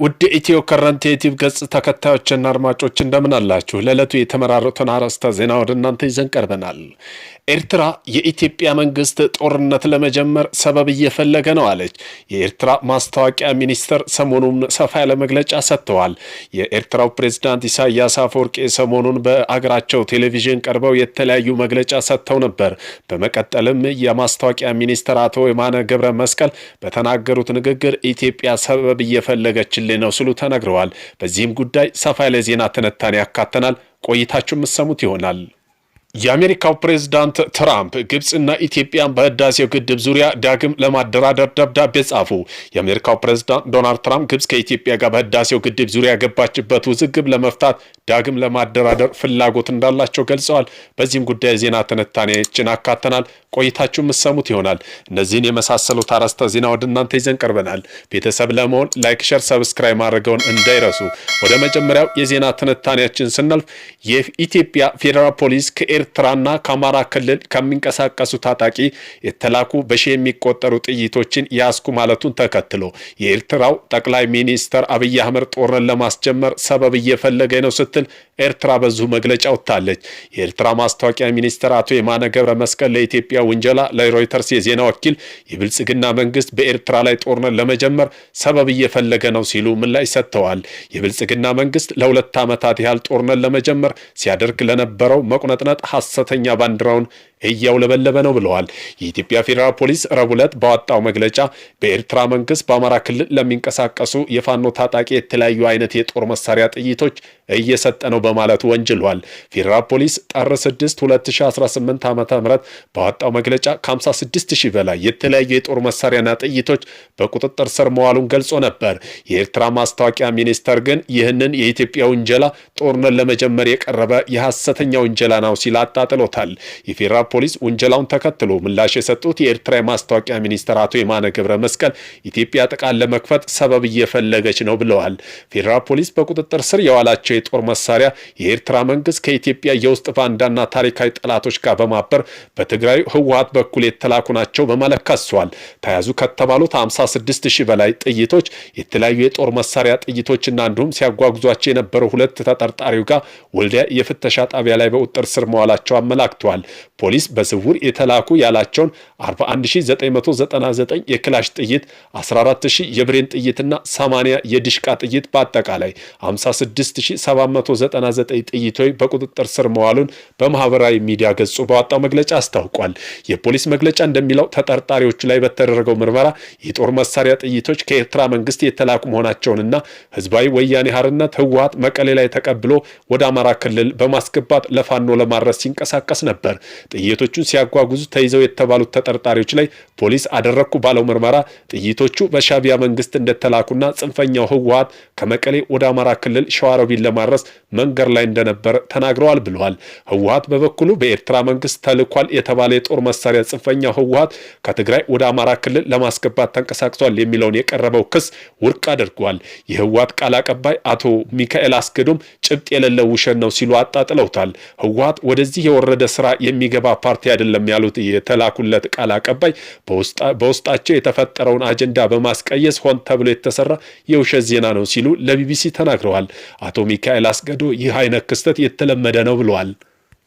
ውድ ኢትዮ ከረንት የዩቲዩብ ገጽ ተከታዮችና አድማጮች እንደምን አላችሁ? ለዕለቱ የተመራረጡን አርዕስተ ዜና ወደ እናንተ ይዘን ቀርበናል። ኤርትራ የኢትዮጵያ መንግስት ጦርነት ለመጀመር ሰበብ እየፈለገ ነው አለች። የኤርትራ ማስታወቂያ ሚኒስትር ሰሞኑን ሰፋ ያለ መግለጫ ሰጥተዋል። የኤርትራው ፕሬዝዳንት ኢሳያስ አፈወርቂ ሰሞኑን በአገራቸው ቴሌቪዥን ቀርበው የተለያዩ መግለጫ ሰጥተው ነበር። በመቀጠልም የማስታወቂያ ሚኒስትር አቶ የማነ ገብረ መስቀል በተናገሩት ንግግር ኢትዮጵያ ሰበብ እየፈለገችልን ነው ሲሉ ተናግረዋል። በዚህም ጉዳይ ሰፋ ያለ ዜና ትንታኔ ያካተናል። ቆይታችሁ የምትሰሙት ይሆናል። የአሜሪካው ፕሬዝዳንት ትራምፕ ግብጽና ኢትዮጵያን በህዳሴው ግድብ ዙሪያ ዳግም ለማደራደር ደብዳቤ ጻፉ። የአሜሪካው ፕሬዝዳንት ዶናልድ ትራምፕ ግብጽ ከኢትዮጵያ ጋር በህዳሴው ግድብ ዙሪያ ያገባችበት ውዝግብ ለመፍታት ዳግም ለማደራደር ፍላጎት እንዳላቸው ገልጸዋል። በዚህም ጉዳይ ዜና ትንታኔዎችን አካተናል። ቆይታችሁ የምትሰሙት ይሆናል። እነዚህን የመሳሰሉት አርዕስተ ዜና ወደ እናንተ ይዘን ቀርበናል። ቤተሰብ ለመሆን ላይክ፣ ሼር፣ ሰብስክራይብ ማድረገውን እንዳይረሱ። ወደ መጀመሪያው የዜና ትንታኔያችን ስናልፍ የኢትዮጵያ ፌዴራል ፖሊስ ከኤርትራና ከአማራ ክልል ከሚንቀሳቀሱ ታጣቂ የተላኩ በሺ የሚቆጠሩ ጥይቶችን ያስኩ ማለቱን ተከትሎ የኤርትራው ጠቅላይ ሚኒስትር አብይ አህመድ ጦርነት ለማስጀመር ሰበብ እየፈለገ ነው ስትል ኤርትራ በዚሁ መግለጫ ወጥታለች። የኤርትራ ማስታወቂያ ሚኒስትር አቶ የማነ ገብረ መስቀል ለኢትዮጵያ ውንጀላ ለሮይተርስ የዜና ወኪል የብልጽግና መንግስት በኤርትራ ላይ ጦርነት ለመጀመር ሰበብ እየፈለገ ነው ሲሉ ምላሽ ሰጥተዋል። የብልጽግና መንግስት ለሁለት ዓመታት ያህል ጦርነት ለመጀመር ሲያደርግ ለነበረው መቁነጥነጥ ሐሰተኛ ባንዲራውን እያውለበለበ ነው ብለዋል። የኢትዮጵያ ፌዴራል ፖሊስ ረቡዕ ዕለት ባወጣው መግለጫ በኤርትራ መንግስት በአማራ ክልል ለሚንቀሳቀሱ የፋኖ ታጣቂ የተለያዩ አይነት የጦር መሳሪያ ጥይቶች እየሰጠ ነው በማለት ወንጅሏል። ፌዴራል ፖሊስ ጥር 6 2018 ዓ.ም ባወጣው መግለጫ ከ56000 በላይ የተለያዩ የጦር መሳሪያና ጥይቶች በቁጥጥር ስር መዋሉን ገልጾ ነበር። የኤርትራ ማስታወቂያ ሚኒስተር ግን ይህንን የኢትዮጵያ ውንጀላ ጦርነት ለመጀመር የቀረበ የሐሰተኛ ውንጀላ ነው ሲል አጣጥሎታል። የፌዴራል ፖሊስ ውንጀላውን ተከትሎ ምላሽ የሰጡት የኤርትራ ማስታወቂያ ሚኒስትር አቶ የማነ ገብረ መስቀል ኢትዮጵያ ጥቃት ለመክፈት ሰበብ እየፈለገች ነው ብለዋል። ፌዴራል ፖሊስ በቁጥጥር ስር የዋላቸው የጦር መሳሪያ የኤርትራ መንግስት ከኢትዮጵያ የውስጥ ባንዳና ታሪካዊ ጠላቶች ጋር በማበር በትግራይ ህወሓት በኩል የተላኩ ናቸው በማለት ከሷል። ተያዙ ከተባሉት 56000 በላይ ጥይቶች የተለያዩ የጦር መሳሪያ ጥይቶችና እንዲሁም ሲያጓጉዟቸው የነበሩ ሁለት ተጠርጣሪው ጋር ወልዲያ የፍተሻ ጣቢያ ላይ በቁጥጥር ስር መዋላቸው አመላክተዋል። ፖሊስ በስውር የተላኩ ያላቸውን 41999 የክላሽ ጥይት፣ 14000 የብሬን ጥይትና 80 የዲሽቃ ጥይት በአጠቃላይ 56799 ጥይቶች በቁጥጥር ስር መዋሉን በማህበራዊ ሚዲያ ገጹ ባወጣው መግለጫ አስታውቋል። የፖሊስ መግለጫ እንደሚለው ተጠርጣሪዎቹ ላይ በተደረገው ምርመራ የጦር መሳሪያ ጥይቶች ከኤርትራ መንግስት የተላኩ መሆናቸውንና ህዝባዊ ወያኔ ሓርነት ህወሓት መቀሌ ላይ ተቀብሎ ወደ አማራ ክልል በማስገባት ለፋኖ ለማድረስ ሲንቀሳቀስ ነበር። ጥይቶቹን ሲያጓጉዙ ተይዘው የተባሉት ተጠርጣሪዎች ላይ ፖሊስ አደረኩ ባለው ምርመራ ጥይቶቹ በሻቢያ መንግስት እንደተላኩና ጽንፈኛው ህወሓት ከመቀሌ ወደ አማራ ክልል ሸዋሮቢት ለማድረስ መንገድ ላይ እንደነበር ተናግረዋል ብለዋል። ህወሓት በበኩሉ በኤርትራ መንግስት ተልኳል የተባለ የጦር መሳሪያ ጽንፈኛው ህወሓት ከትግራይ ወደ አማራ ክልል ለማስገባት ተንቀሳቅሷል የሚለውን የቀረበው ክስ ውድቅ አድርጓል። የህወሓት ቃል አቀባይ አቶ ሚካኤል አስገዶም ጭብጥ የሌለው ውሸት ነው ሲሉ አጣጥለውታል። ህወሓት ወደዚህ የወረደ ስራ የሚገባ ፓርቲ አይደለም ያሉት የተላኩለት ቃል አቀባይ በውስጣቸው የተፈጠረውን አጀንዳ በማስቀየስ ሆን ተብሎ የተሰራ የውሸት ዜና ነው ሲሉ ለቢቢሲ ተናግረዋል። አቶ ሚካኤል አስገዶ ይህ አይነት ክስተት የተለመደ ነው ብለዋል።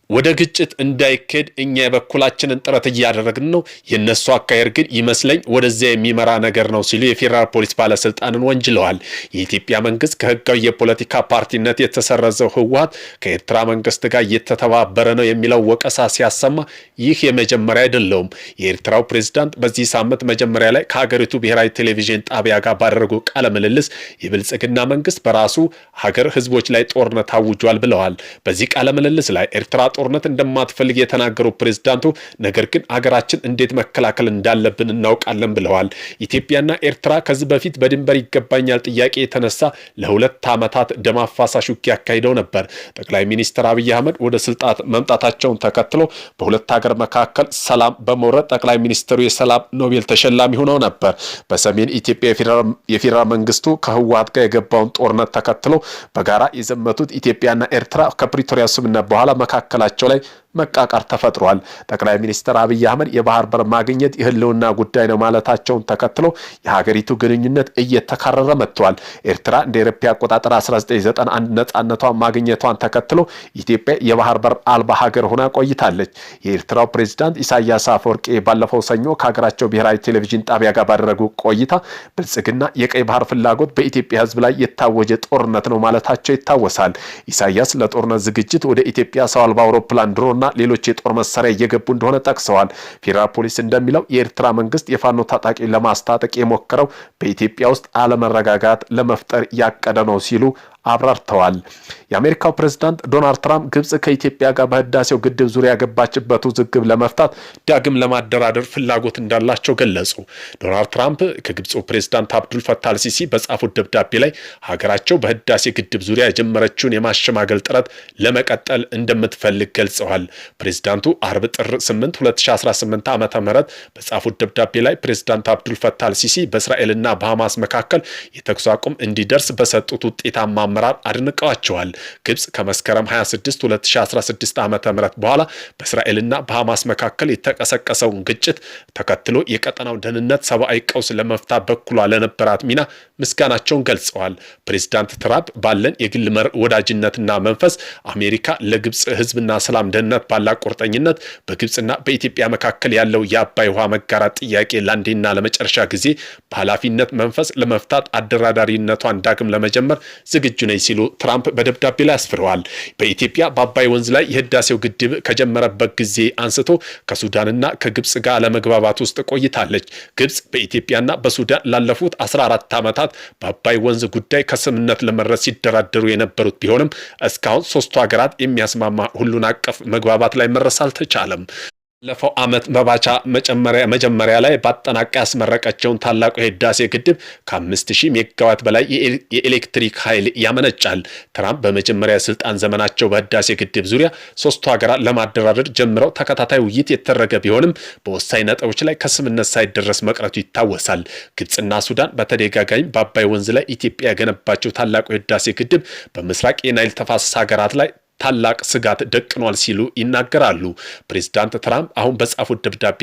ወደ ግጭት እንዳይኬድ እኛ የበኩላችንን ጥረት እያደረግን ነው። የነሱ አካሄድ ግን ይመስለኝ ወደዚያ የሚመራ ነገር ነው ሲሉ የፌዴራል ፖሊስ ባለስልጣንን ወንጅለዋል። የኢትዮጵያ መንግስት ከህጋዊ የፖለቲካ ፓርቲነት የተሰረዘው ህወሓት ከኤርትራ መንግስት ጋር እየተተባበረ ነው የሚለው ወቀሳ ሲያሰማ ይህ የመጀመሪያ አይደለውም። የኤርትራው ፕሬዝዳንት በዚህ ሳምንት መጀመሪያ ላይ ከሀገሪቱ ብሔራዊ ቴሌቪዥን ጣቢያ ጋር ባደረጉ ቃለ ምልልስ የብልጽግና መንግስት በራሱ ሀገር ህዝቦች ላይ ጦርነት አውጇል ብለዋል። በዚህ ቃለ ምልልስ ላይ ኤርትራ ጦርነት እንደማትፈልግ የተናገሩ ፕሬዝዳንቱ ነገር ግን ሀገራችን እንዴት መከላከል እንዳለብን እናውቃለን ብለዋል። ኢትዮጵያና ኤርትራ ከዚህ በፊት በድንበር ይገባኛል ጥያቄ የተነሳ ለሁለት ዓመታት ደም አፋሳሽ ውጊያ አካሂደው ነበር። ጠቅላይ ሚኒስትር አብይ አህመድ ወደ ስልጣን መምጣታቸውን ተከትሎ በሁለት ሀገር መካከል ሰላም በመውረድ ጠቅላይ ሚኒስትሩ የሰላም ኖቤል ተሸላሚ ሆነው ነበር። በሰሜን ኢትዮጵያ የፌዴራል መንግስቱ ከህወሓት ጋር የገባውን ጦርነት ተከትሎ በጋራ የዘመቱት ኢትዮጵያና ኤርትራ ከፕሪቶሪያ ስምምነት በኋላ መካከል በመካከላቸው ላይ መቃቃር ተፈጥሯል። ጠቅላይ ሚኒስትር አብይ አህመድ የባህር በር ማግኘት የህልውና ጉዳይ ነው ማለታቸውን ተከትሎ የሀገሪቱ ግንኙነት እየተካረረ መጥቷል። ኤርትራ እንደ አውሮፓ አቆጣጠር 1991 ነጻነቷን ማግኘቷን ተከትሎ ኢትዮጵያ የባህር በር አልባ ሀገር ሆና ቆይታለች። የኤርትራው ፕሬዝዳንት ኢሳያስ አፈወርቂ ባለፈው ሰኞ ከሀገራቸው ብሔራዊ ቴሌቪዥን ጣቢያ ጋር ባደረጉ ቆይታ ብልጽግና የቀይ ባህር ፍላጎት በኢትዮጵያ ህዝብ ላይ የታወጀ ጦርነት ነው ማለታቸው ይታወሳል። ኢሳያስ ለጦርነት ዝግጅት ወደ ኢትዮጵያ ሰው አልባ አውሮፕላን ድሮና ሌሎች የጦር መሳሪያ እየገቡ እንደሆነ ጠቅሰዋል። ፌዴራል ፖሊስ እንደሚለው የኤርትራ መንግስት የፋኖ ታጣቂ ለማስታጠቅ የሞከረው በኢትዮጵያ ውስጥ አለመረጋጋት ለመፍጠር ያቀደ ነው ሲሉ አብራርተዋል። የአሜሪካው ፕሬዝዳንት ዶናልድ ትራምፕ ግብጽ ከኢትዮጵያ ጋር በህዳሴው ግድብ ዙሪያ ያገባችበት ውዝግብ ለመፍታት ዳግም ለማደራደር ፍላጎት እንዳላቸው ገለጹ። ዶናልድ ትራምፕ ከግብፁ ፕሬዝዳንት አብዱል ፈታህ አልሲሲ በጻፉት ደብዳቤ ላይ ሀገራቸው በህዳሴ ግድብ ዙሪያ የጀመረችውን የማሸማገል ጥረት ለመቀጠል እንደምትፈልግ ገልጸዋል። ፕሬዝዳንቱ አርብ ጥር 8 2018 ዓ.ም በጻፉት ደብዳቤ ላይ ፕሬዝዳንት አብዱል ፈታህ አልሲሲ በእስራኤልና በሐማስ መካከል የተኩስ አቁም እንዲደርስ በሰጡት ውጤታማ አመራር አድንቀዋቸዋል። ግብጽ ከመስከረም 26 2016 ዓ.ም በኋላ በእስራኤልና በሐማስ መካከል የተቀሰቀሰውን ግጭት ተከትሎ የቀጠናው ደህንነት ሰብአዊ ቀውስ ለመፍታት በኩሏ ለነበራት ሚና ምስጋናቸውን ገልጸዋል። ፕሬዝዳንት ትራምፕ ባለን የግል ወዳጅነትና መንፈስ አሜሪካ ለግብጽ ህዝብና ሰላም ደህንነት ባላት ቁርጠኝነት በግብጽና በኢትዮጵያ መካከል ያለው የአባይ ውሃ መጋራት ጥያቄ ለአንዴና ለመጨረሻ ጊዜ በኃላፊነት መንፈስ ለመፍታት አደራዳሪነቷን ዳግም ለመጀመር ዝግጁ ነኝ ሲሉ ትራምፕ በደብዳቤ ላይ አስፍረዋል። በኢትዮጵያ በአባይ ወንዝ ላይ የህዳሴው ግድብ ከጀመረበት ጊዜ አንስቶ ከሱዳንና ከግብጽ ጋር ለመግባባት ውስጥ ቆይታለች። ግብጽ በኢትዮጵያና በሱዳን ላለፉት 14 ዓመታት በአባይ ወንዝ ጉዳይ ከስምምነት ለመድረስ ሲደራደሩ የነበሩት ቢሆንም እስካሁን ሶስቱ ሀገራት የሚያስማማ ሁሉን አቀፍ መግባባት ላይ መድረስ አልተቻለም። ባለፈው ዓመት መባቻ መጀመሪያ ላይ ባጠናቀ ያስመረቀችውን ታላቁ የህዳሴ ግድብ ከ5000 ሜጋዋት በላይ የኤሌክትሪክ ኃይል ያመነጫል። ትራምፕ በመጀመሪያ ስልጣን ዘመናቸው በህዳሴ ግድብ ዙሪያ ሶስቱ ሀገራት ለማደራደር ጀምረው ተከታታይ ውይይት የተደረገ ቢሆንም በወሳኝ ነጥቦች ላይ ከስምምነት ሳይደረስ መቅረቱ ይታወሳል። ግብጽና ሱዳን በተደጋጋሚ በአባይ ወንዝ ላይ ኢትዮጵያ ያገነባቸው ታላቁ የህዳሴ ግድብ በምስራቅ የናይል ተፋሰስ ሀገራት ላይ ታላቅ ስጋት ደቅኗል ሲሉ ይናገራሉ። ፕሬዝዳንት ትራምፕ አሁን በጻፉት ደብዳቤ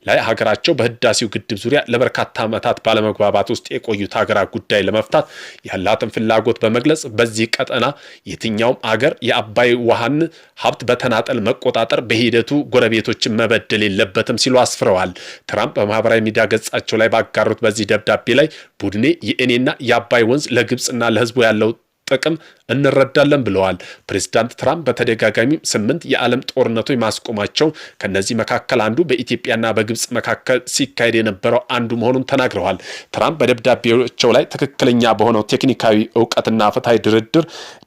ላይ ሀገራቸው በህዳሴው ግድብ ዙሪያ ለበርካታ ዓመታት ባለመግባባት ውስጥ የቆዩት ሀገራት ጉዳይ ለመፍታት ያላትን ፍላጎት በመግለጽ በዚህ ቀጠና የትኛውም አገር የአባይ ውሃን ሀብት በተናጠል መቆጣጠር በሂደቱ ጎረቤቶችን መበደል የለበትም ሲሉ አስፍረዋል። ትራምፕ በማህበራዊ ሚዲያ ገጻቸው ላይ ባጋሩት በዚህ ደብዳቤ ላይ ቡድኔ የእኔና የአባይ ወንዝ ለግብጽና ለህዝቡ ያለው ጥቅም እንረዳለን ብለዋል። ፕሬዝዳንት ትራምፕ በተደጋጋሚ 8 የዓለም ጦርነቶች ማስቆማቸው ከነዚህ መካከል አንዱ በኢትዮጵያና በግብጽ መካከል ሲካሄድ የነበረው አንዱ መሆኑን ተናግረዋል። ትራምፕ በደብዳቤዎቻቸው ላይ ትክክለኛ በሆነው ቴክኒካዊ እውቀትና ፍትሃዊ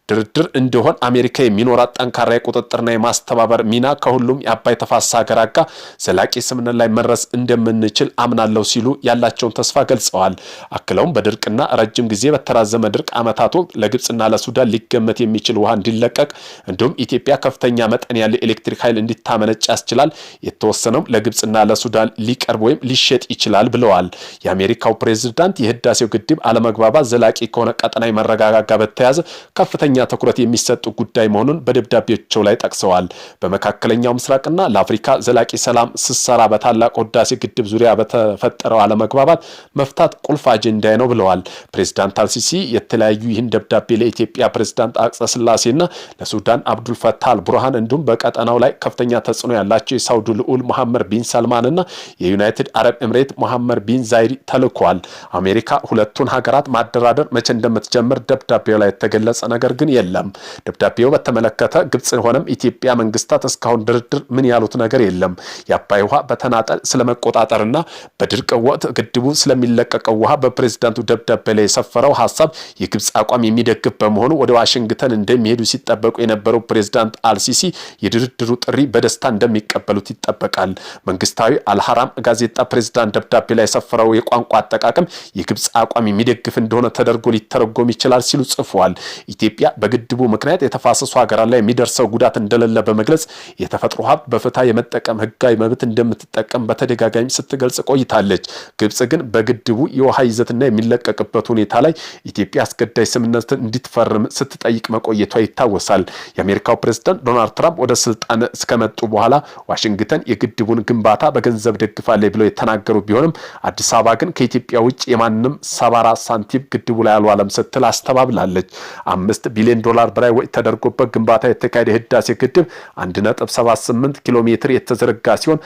ድርድር እንዲሆን አሜሪካ የሚኖራት ጠንካራ የቁጥጥርና የማስተባበር ሚና ከሁሉም የአባይ ተፋሰስ ሀገራት ጋር ዘላቂ ስምምነት ላይ መድረስ እንደምንችል አምናለሁ ሲሉ ያላቸውን ተስፋ ገልጸዋል። አክለውም በድርቅና ረጅም ጊዜ በተራዘመ ድርቅ ዓመታት ለግብጽና ለሱዳን ሊገመት የሚችል ውሃ እንዲለቀቅ እንዲሁም ኢትዮጵያ ከፍተኛ መጠን ያለው ኤሌክትሪክ ኃይል እንዲታመነጭ ያስችላል። የተወሰነው ለግብጽና ለሱዳን ሊቀርብ ወይም ሊሸጥ ይችላል ብለዋል። የአሜሪካው ፕሬዝዳንት የህዳሴው ግድብ አለመግባባት ዘላቂ ከሆነ ቀጠናዊ መረጋጋት ጋር በተያያዘ ከፍተኛ ትኩረት የሚሰጡ ጉዳይ መሆኑን በደብዳቤያቸው ላይ ጠቅሰዋል። በመካከለኛው ምስራቅና ለአፍሪካ ዘላቂ ሰላም ስሰራ በታላቁ ህዳሴ ግድብ ዙሪያ በተፈጠረው አለመግባባት መፍታት ቁልፍ አጀንዳ ነው ብለዋል። ፕሬዝዳንት አልሲሲ የተለያዩ ይህን ደብዳቤ ለኢትዮጵያ ፕሬዝዳንት አጽቀ ሥላሴና ለሱዳን አብዱል ፈታህ አልቡርሃን እንዲሁም በቀጠናው ላይ ከፍተኛ ተጽዕኖ ያላቸው የሳውዲ ልዑል መሐመድ ቢን ሰልማንና የዩናይትድ አረብ ኤምሬት መሐመድ ቢን ዛይድ ተልኳል። አሜሪካ ሁለቱን ሀገራት ማደራደር መቼ እንደምትጀምር ደብዳቤው ላይ የተገለጸ ነገር ግን የለም። ደብዳቤው በተመለከተ ግብጽ ሆነም ኢትዮጵያ መንግስታት እስካሁን ድርድር ምን ያሉት ነገር የለም። የአባይ ውሃ በተናጠል ስለመቆጣጠርና በድርቅ ወቅት ግድቡ ስለሚለቀቀው ውሃ በፕሬዝዳንቱ ደብዳቤ ላይ የሰፈረው ሐሳብ የግብጽ አቋም የሚደግፍ በመሆኑ ወደ ዋሽንግተን እንደሚሄዱ ሲጠበቁ የነበረው ፕሬዝዳንት አልሲሲ የድርድሩ ጥሪ በደስታ እንደሚቀበሉት ይጠበቃል። መንግስታዊ አልሐራም ጋዜጣ ፕሬዝዳንት ደብዳቤ ላይ የሰፈረው የቋንቋ አጠቃቀም የግብጽ አቋም የሚደግፍ እንደሆነ ተደርጎ ሊተረጎም ይችላል ሲሉ ጽፏል። ኢትዮጵያ በግድቡ ምክንያት የተፋሰሱ ሀገራት ላይ የሚደርሰው ጉዳት እንደሌለ በመግለጽ የተፈጥሮ ሀብት በፍትሃ የመጠቀም ህጋዊ መብት እንደምትጠቀም በተደጋጋሚ ስትገልጽ ቆይታለች። ግብጽ ግን በግድቡ የውሃ ይዘትና የሚለቀቅበት ሁኔታ ላይ ኢትዮጵያ አስገዳጅ ስምምነት እንድትፈርም ስትጠይቅ መቆየቷ ይታወሳል። የአሜሪካው ፕሬዝዳንት ዶናልድ ትራምፕ ወደ ስልጣን እስከመጡ በኋላ ዋሽንግተን የግድቡን ግንባታ በገንዘብ ደግፋለች ብለው የተናገሩ ቢሆንም አዲስ አበባ ግን ከኢትዮጵያ ውጭ የማንም 74 ሳንቲም ግድቡ ላይ አልዋለም ስትል አስተባብላለች። $5 ቢሊዮን በላይ ወጪ ተደርጎበት ግንባታ የተካሄደ ህዳሴ ግድብ 1.78 ኪሎ ሜትር የተዘረጋ ሲሆን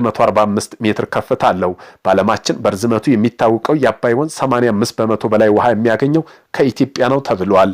145 ሜትር ከፍታ አለው። በዓለማችን በርዝመቱ የሚታወቀው የአባይ ወንዝ 85% በላይ ውሃ የሚያገኘው ከኢትዮጵያ ነው ተብሏል።